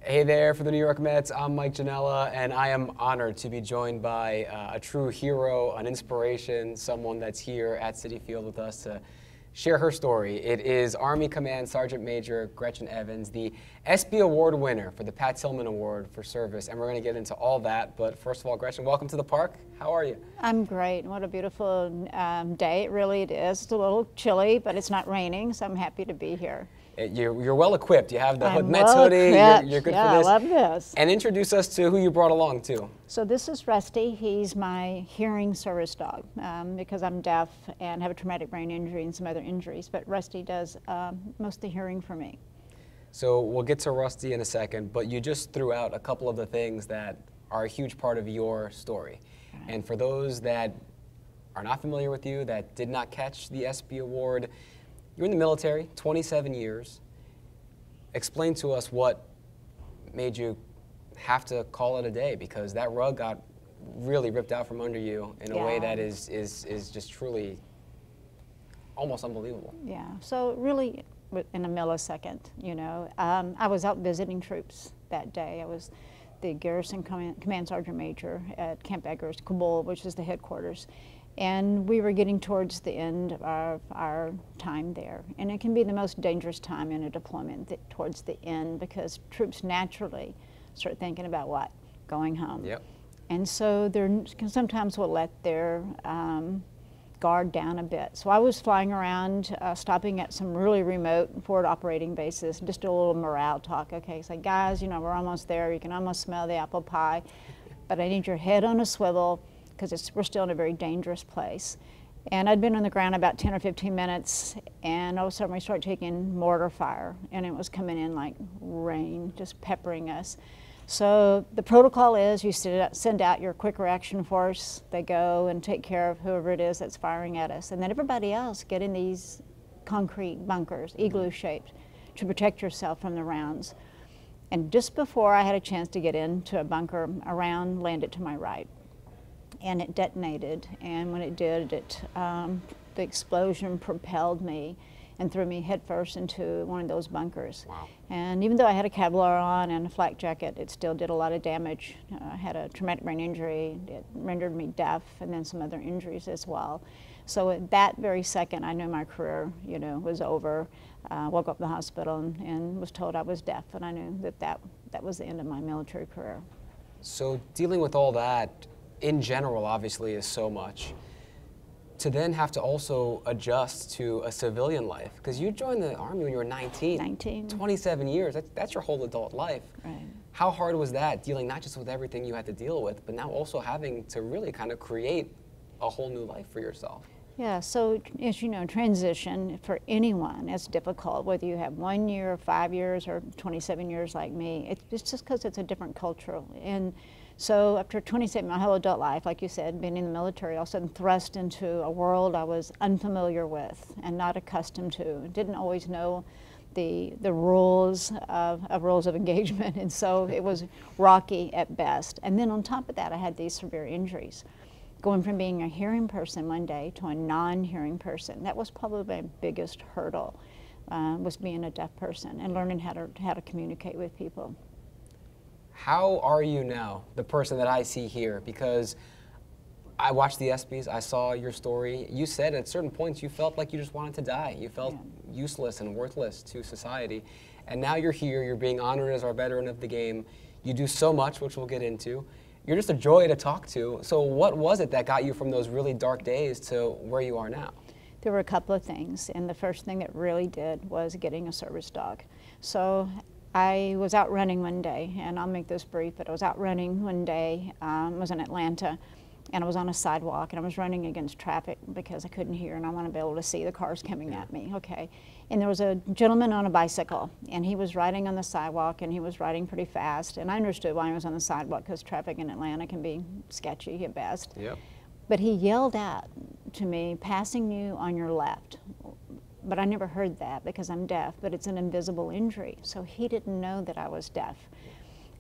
Hey there, for the New York Mets, I'm Mike Janella, and I am honored to be joined by a true hero, an inspiration, someone that's here at Citi Field with us to share her story. It is Army Command Sergeant Major Gretchen Evans, the ESPY Award winner for the Pat Tillman Award for service, and we're going to get into all that. But first of all, Gretchen, welcome to the park. How are you? I'm great. What a beautiful day. It really is. It's a little chilly, but it's not raining, so I'm happy to be here. You're well equipped. You have the Mets well hoodie. You're good for this. I love this. And introduce us to who you brought along too. So this is Rusty. He's my hearing service dog because I'm deaf and have a traumatic brain injury and some other injuries. But Rusty does most of the hearing for me. So we'll get to Rusty in a second, but you just threw out a couple of the things that are a huge part of your story. Right. And for those that are not familiar with you, that did not catch the ESPY Award, you're in the military, 27 years. Explain to us what made you have to call it a day, because that rug got really ripped out from under you in a way that is just truly almost unbelievable. Yeah, so really in a millisecond, you know. I was out visiting troops that day. I was the Garrison Command Sergeant Major at Camp Eggers, Kabul, which is the headquarters. And we were getting towards the end of our time there. And it can be the most dangerous time in a deployment, towards the end, because troops naturally start thinking about what? Going home. Yep. And so they sometimes will let their guard down a bit. So I was flying around, stopping at some really remote forward operating bases, just a little morale talk. Okay, so guys, you know, we're almost there. You can almost smell the apple pie, but I need your head on a swivel, because we're still in a very dangerous place. And I'd been on the ground about 10 or 15 minutes, and all of a sudden we started taking mortar fire, and it was coming in like rain, just peppering us. So the protocol is you send out your quick reaction force. They go and take care of whoever it is that's firing at us. And then everybody else get in these concrete bunkers, igloo-shaped, to protect yourself from the rounds. And just before I had a chance to get into a bunker, a round landed to my right. And it detonated, and when it did, the explosion propelled me and threw me headfirst into one of those bunkers. Wow. And even though I had a Kevlar on and a flak jacket, it still did a lot of damage. I had a traumatic brain injury. It rendered me deaf, and then some other injuries as well. So at that very second, I knew my career, you know, was over. Woke up in the hospital and was told I was deaf, and I knew that was the end of my military career. So dealing with all that, in general, obviously, is so much. To then have to also adjust to a civilian life, because you joined the Army when you were 19. 19. 27 years, that's your whole adult life. Right. How hard was that, dealing not just with everything you had to deal with, but now also having to really kind of create a whole new life for yourself? Yeah, so as you know, transition for anyone is difficult, whether you have 1 year, 5 years, or 27 years like me. It's just because it's a different culture. And so after 27, my whole adult life, like you said, being in the military, all of a sudden thrust into a world I was unfamiliar with and not accustomed to. Didn't always know the rules of engagement, and so it was rocky at best. And then on top of that, I had these severe injuries. Going from being a hearing person one day to a non-hearing person, that was probably my biggest hurdle, was being a deaf person and learning how to communicate with people. How are you now, the person that I see here? Because I watched the ESPYs, I saw your story. You said at certain points you felt like you just wanted to die. You felt useless and worthless to society. And now you're here, you're being honored as our veteran of the game. You do so much, which we'll get into. You're just a joy to talk to. So what was it that got you from those really dark days to where you are now? There were a couple of things, and the first thing that really did was getting a service dog. So I was out running one day, and I'll make this brief, but I was out running one day, was in Atlanta, and I was on a sidewalk, and I was running against traffic because I couldn't hear, and I want to be able to see the cars coming at me, okay. And there was a gentleman on a bicycle, and he was riding on the sidewalk, and he was riding pretty fast, and I understood why he was on the sidewalk, because traffic in Atlanta can be sketchy at best. Yep. But he yelled out to me, "Passing you on your left." But I never heard that because I'm deaf, but it's an invisible injury. So he didn't know that I was deaf.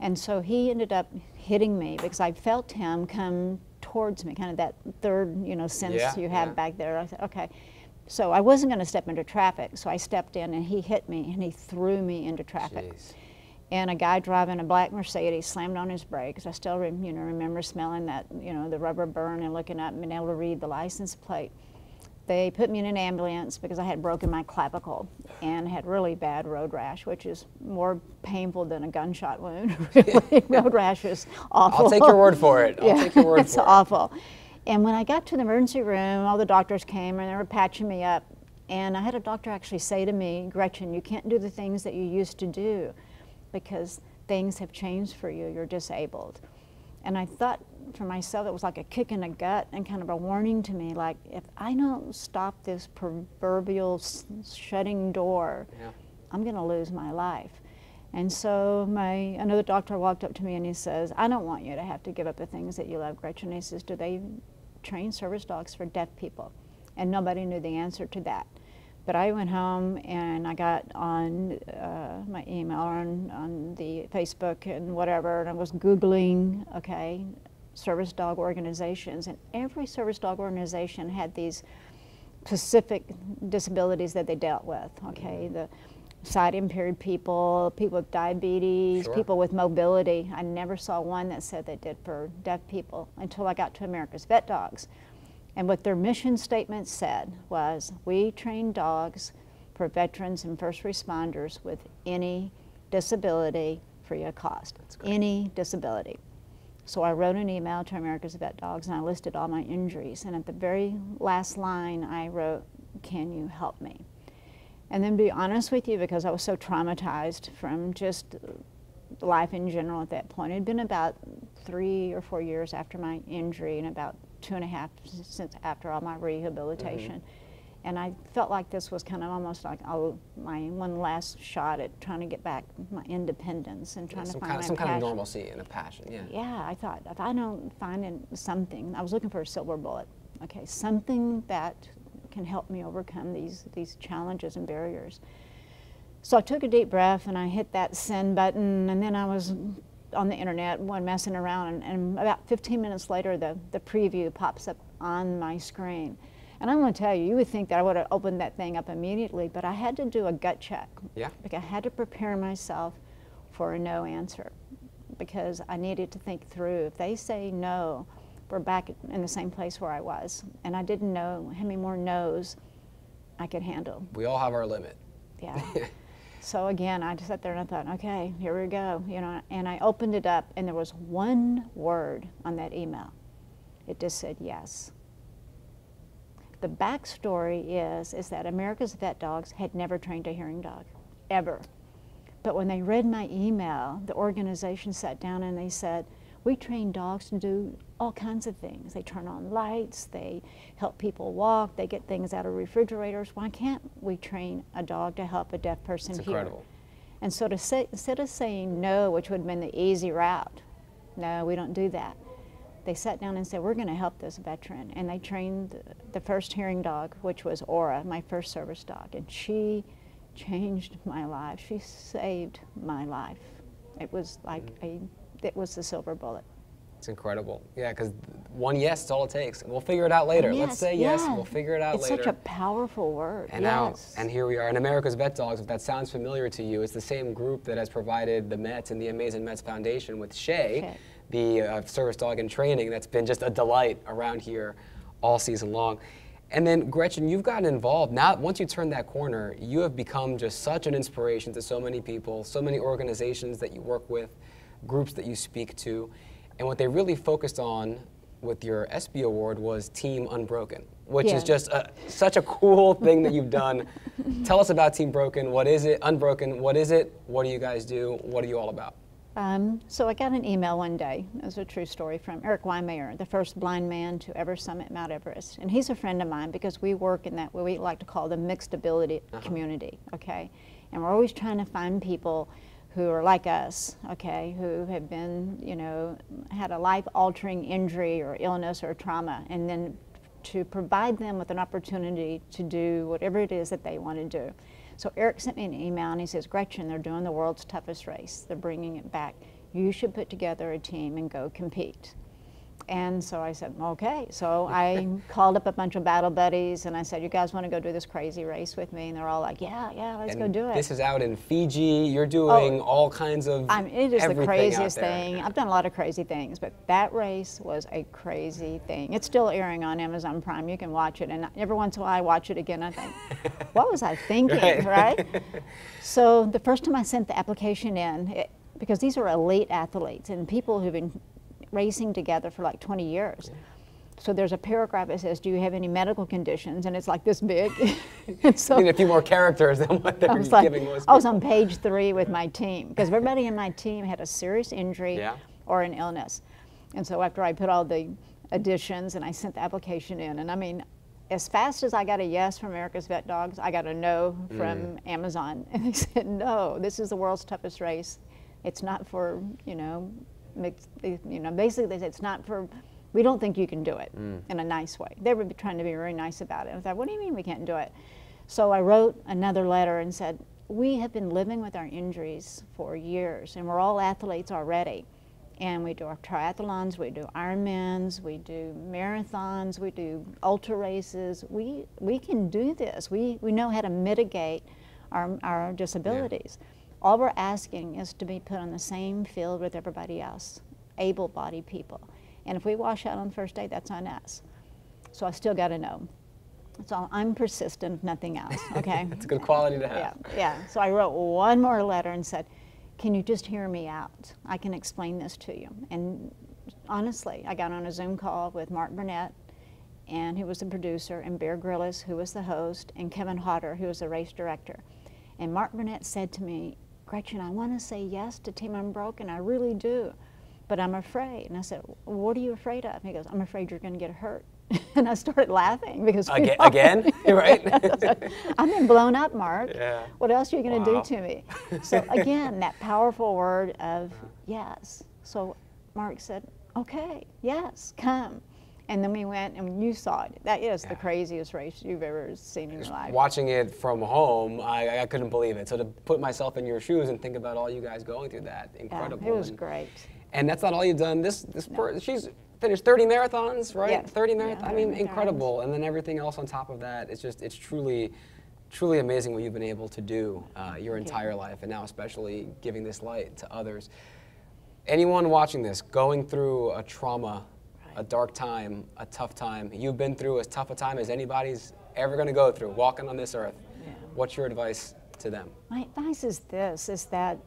And so he ended up hitting me because I felt him come towards me, kind of that third, sense you have back there. I said, okay. So I wasn't going to step into traffic, so I stepped in and he hit me and he threw me into traffic. Jeez. and a guy driving a black Mercedes slammed on his brakes. I still remember smelling that, the rubber burn and looking up and being able to read the license plate. They put me in an ambulance because I had broken my clavicle and had really bad road rash, which is more painful than a gunshot wound. Really. Road rash is awful. I'll take your word for it. I'll take your word for it. It's awful. And when I got to the emergency room, all the doctors came and they were patching me up. And I had a doctor actually say to me, Gretchen, you can't do the things that you used to do because things have changed for you. You're disabled. And I thought for myself, it was like a kick in the gut and kind of a warning to me, like, if I don't stop this proverbial shutting door, I'm going to lose my life. And so another doctor walked up to me and he says, I don't want you to have to give up the things that you love, Gretchen. He says, do they train service dogs for deaf people? And nobody knew the answer to that. But I went home and I got on my email or on the Facebook and whatever, and I was Googling, service dog organizations. And every service dog organization had these specific disabilities that they dealt with, the sight impaired people, people with diabetes, people with mobility. I never saw one that said they did for deaf people until I got to America's Vet Dogs. And what their mission statement said was, we train dogs for veterans and first responders with any disability free of cost. Any disability. So I wrote an email to America's Vet Dogs and I listed all my injuries. And at the very last line I wrote, can you help me? And then to be honest with you, because I was so traumatized from just life in general at that point, it had been about 3 or 4 years after my injury and about 2.5 since after all my rehabilitation. And I felt like this was kind of almost like my one last shot at trying to get back my independence and trying to find some kind of normalcy and a passion. Yeah, I thought if I don't find something, I was looking for a silver bullet. Something that can help me overcome these challenges and barriers. So I took a deep breath and I hit that send button, and then I was on the internet, messing around, and about 15 minutes later, the preview pops up on my screen. And I'm going to tell you, you would think that I would have opened that thing up immediately, but I had to do a gut check. I had to prepare myself for a no answer because I needed to think through. If they say no, we're back in the same place where I was, and I didn't know how many more no's I could handle. We all have our limit. So again, I just sat there and I thought, okay, here we go, and I opened it up and there was one word on that email. It just said yes. The backstory is that America's Vet Dogs had never trained a hearing dog, ever. But when they read my email, the organization sat down and they said, we train dogs to do all kinds of things. They turn on lights, they help people walk, they get things out of refrigerators. Why can't we train a dog to help a deaf person hear? It's incredible. And so instead of saying no, which would have been the easy route, no, we don't do that, they sat down and said, we're going to help this veteran. And they trained the first hearing dog, which was Aura, my first service dog. And she changed my life. She saved my life. It was like it was the silver bullet. It's incredible. Yeah, because one yes is all it takes. We'll figure it out later. Yes, Let's say yes, we'll figure it out later. It's such a powerful word. And and here we are. And America's Vet Dogs, if that sounds familiar to you, it's the same group that has provided the Mets and the Amazing Mets Foundation with Shay, the service dog in training that's been just a delight around here all season long. And then, Gretchen, you've gotten involved. Now, once you turn that corner, you have become just such an inspiration to so many people, so many organizations that you work with, groups that you speak to. And what they really focused on with your ESPY Award was Team Unbroken, which is just such a cool thing that you've done. Tell us about Team Broken. What is it? Unbroken, what is it? What do you guys do? What are you all about? So I got an email one day, it was a true story, from Eric Weimayer, the first blind man to ever summit Mount Everest. And he's a friend of mine because we work in that what we like to call the mixed ability community, And we're always trying to find people who are like us, who have been, had a life-altering injury or illness or trauma, and then to provide them with an opportunity to do whatever it is that they want to do. So Eric sent me an email and he says, Gretchen, they're doing the world's toughest race. They're bringing it back. You should put together a team and go compete. And so I said, okay. So I called up a bunch of battle buddies and I said, you guys want to go do this crazy race with me? And they're all like, yeah, let's go do it. This is out in Fiji. You're doing all kinds of it is the craziest out there. thing. I've done a lot of crazy things, but that race was a crazy thing. It's still airing on Amazon Prime. You can watch it. And every once in a while I watch it again. I think, what was I thinking, right? So the first time I sent the application in, because these are elite athletes and people who've been racing together for like 20 years. So there's a paragraph that says, do you have any medical conditions? And it's like this big. And so you need a few more characters than what they're giving most people. I was on page 3 with my team because everybody in my team had a serious injury or an illness. And so after I put all the additions and I sent the application in, and I mean, as fast as I got a yes from America's Vet Dogs, I got a no from Amazon. And they said, no, this is the world's toughest race. It's not for, basically they said it's not for, we don't think you can do it in a nice way. They were trying to be very nice about it. I thought, what do you mean we can't do it? So I wrote another letter and said, we have been living with our injuries for years and we're all athletes already. And we do our triathlons, we do Ironmans, we do marathons, we do ultra races. We can do this. We know how to mitigate our disabilities. Yeah. All we're asking is to be put on the same field with everybody else, able-bodied people. And if we wash out on the first day, that's on us. So I still got to know. So I'm persistent, if nothing else, okay? It's a good quality to have. Yeah. So I wrote one more letter and said, can you just hear me out? I can explain this to you. And honestly, I got on a Zoom call with Mark Burnett, and who was the producer, and Bear Grylls, who was the host, and Kevin Hodder, who was the race director. And Mark Burnett said to me, Gretchen, I want to say yes to Team Unbroken, I really do, but I'm afraid. And I said, what are you afraid of? He goes, I'm afraid you're going to get hurt. And I started laughing because again, right? I've been blown up, Mark. Yeah. What else are you going to do to me? So again, that powerful word of yes. So Mark said, okay, yes, come. And then we went and you saw it. That is the craziest race you've ever seen in your life. Watching it from home, I couldn't believe it. So to put myself in your shoes and think about all you guys going through that, incredible. Yeah, it was great. And that's not all you've done. She's finished 30 marathons, right? Yes. 30 marathons. Yeah, I mean, 30 incredible. And then everything else on top of that. It's truly amazing what you've been able to do your entire life, and now especially giving this light to others. Anyone watching this, going through a trauma, a dark time, a tough time, you've been through as tough a time as anybody's ever going to go through, walking on this earth. Yeah. What's your advice to them? My advice is this, is that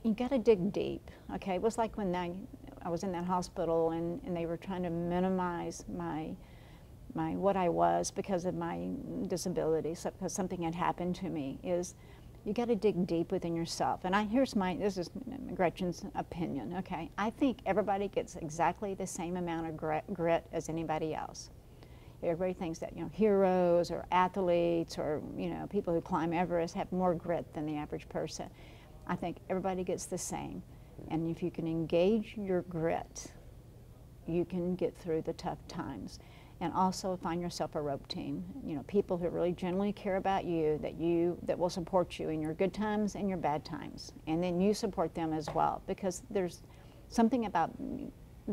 you got to dig deep, okay? It was like when I was in that hospital and they were trying to minimize what I was because of my disability, because something had happened to me, is you got to dig deep within yourself. And this is Gretchen's opinion, okay? I think everybody gets exactly the same amount of grit as anybody else. Everybody thinks that, heroes or athletes or, people who climb Everest have more grit than the average person. I think everybody gets the same. And if you can engage your grit, you can get through the tough times. And also find yourself a rope team, people who really genuinely care about you, that will support you in your good times and your bad times. And then you support them as well, because there's something about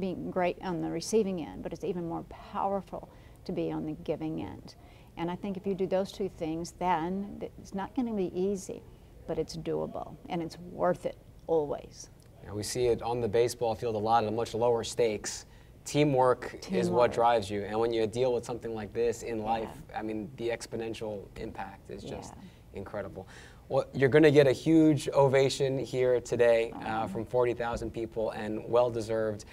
being great on the receiving end, but it's even more powerful to be on the giving end. And I think if you do those two things, then it's not going to be easy, but it's doable, and it's worth it always. Yeah, we see it on the baseball field a lot at much lower stakes. Teamwork is what drives you, and when you deal with something like this in life, I mean, the exponential impact is just incredible. Well, you're going to get a huge ovation here today from 40,000 people, and well-deserved.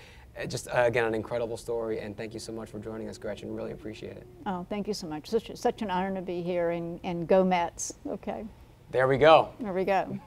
Just, again, an incredible story, and thank you so much for joining us, Gretchen. Really appreciate it. Oh, thank you so much. Such an honor to be here, and go Mets, okay? There we go. There we go.